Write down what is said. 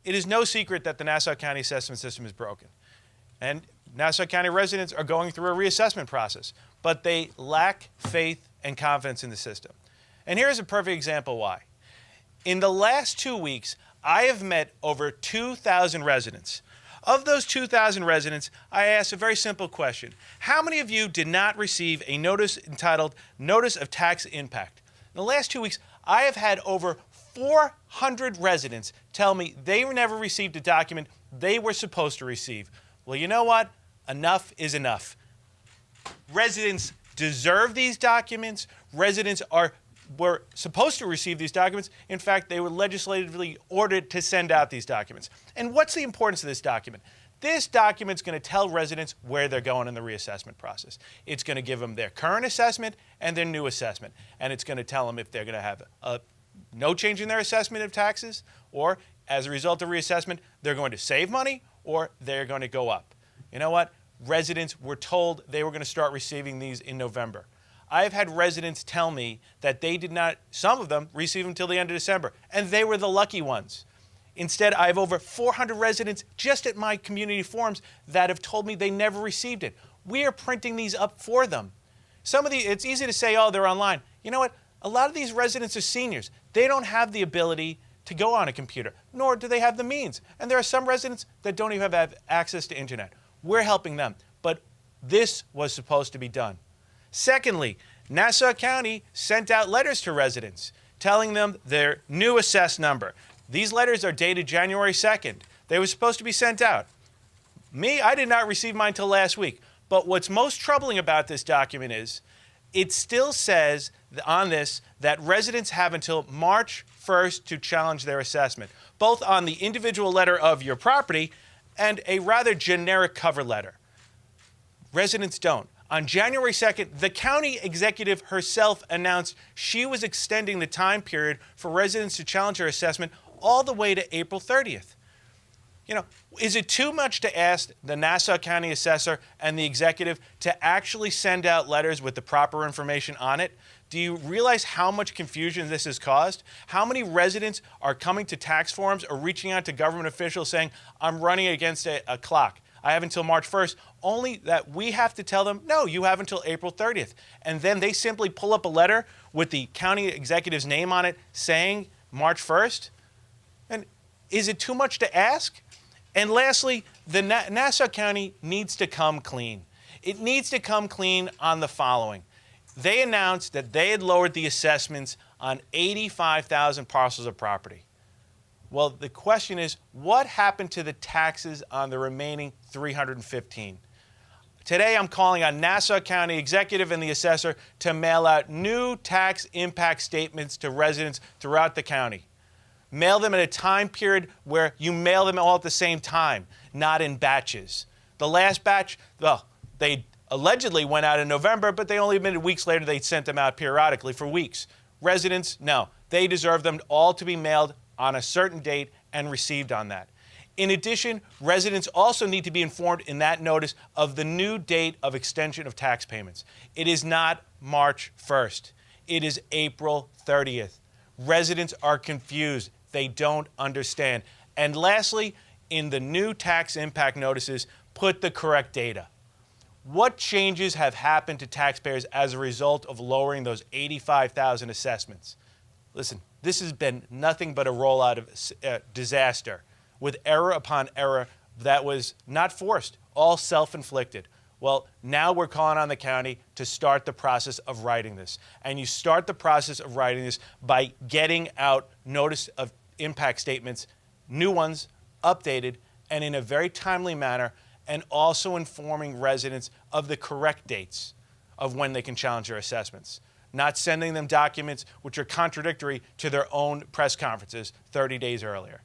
it is no secret that the Nassau County assessment system is broken. And Nassau County residents are going through a reassessment process, but they lack faith and confidence in the system. And here's a perfect example why. In the last 2 weeks, I have met over 2,000 residents. Of those 2,000 residents, I asked a very simple question. How many of you did not receive a notice entitled Notice of Tax Impact? In the last 2 weeks, I have had over 400 residents tell me they never received a document they were supposed to receive. Well, you know what? Enough is enough. Residents deserve these documents. Residents were supposed to receive these documents. In fact, they were legislatively ordered to send out these documents. And what's the importance of this document? This document's going to tell residents where they're going in the reassessment process. It's going to give them their current assessment and their new assessment. And it's going to tell them if they're going to have no change in their assessment of taxes, or as a result of reassessment, they're going to save money, or they're going to go up. You know what? Residents were told they were going to start receiving these in November. I've had residents tell me that they did not, some of them, receive them until the end of December, and they were the lucky ones. Instead, I have over 400 residents just at my community forums that have told me they never received it. We are printing these up for them. It's easy to say, oh, they're online. You know what? A lot of these residents are seniors. They don't have the ability to go on a computer, nor do they have the means. And there are some residents that don't even have access to internet. We're helping them, but this was supposed to be done. Secondly, Nassau County sent out letters to residents telling them their new assessed number. These letters are dated January 2nd. They were supposed to be sent out. I did not receive mine until last week. But what's most troubling about this document is it still says on this that residents have until March 1st to challenge their assessment, both on the individual letter of your property and a rather generic cover letter. Residents don't. On January 2nd, the county executive herself announced she was extending the time period for residents to challenge their assessment all the way to April 30th. You know, is it too much to ask the Nassau County assessor and the executive to actually send out letters with the proper information on it? Do you realize how much confusion this has caused? How many residents are coming to tax forums or reaching out to government officials saying, I'm running against a clock. I have until March 1st, only that we have to tell them, no, you have until April 30th. And then they simply pull up a letter with the county executive's name on it saying March 1st? And is it too much to ask? And lastly, the Nassau County needs to come clean. It needs to come clean on the following. They announced that they had lowered the assessments on 85,000 parcels of property. Well, the question is, what happened to the taxes on the remaining 315? Today, I'm calling on Nassau County executive and the assessor to mail out new tax impact statements to residents throughout the county. Mail them at a time period where you mail them all at the same time, not in batches. The last batch, well, they allegedly went out in November, but they only admitted weeks later they sent them out periodically for weeks. Residents, no, they deserve them all to be mailed on a certain date and received on that. In addition, residents also need to be informed in that notice of the new date of extension of tax payments. It is not March 1st. It is April 30th. Residents are confused. They don't understand. And lastly, in the new tax impact notices, put the correct data. What changes have happened to taxpayers as a result of lowering those 85,000 assessments? Listen, this has been nothing but a rollout of disaster with error upon error that was not forced, all self-inflicted. Well, now we're calling on the county to start the process of writing this. And you start the process of writing this by getting out notice of impact statements, new ones, updated, and in a very timely manner, and also informing residents of the correct dates of when they can challenge their assessments. Not sending them documents which are contradictory to their own press conferences 30 days earlier.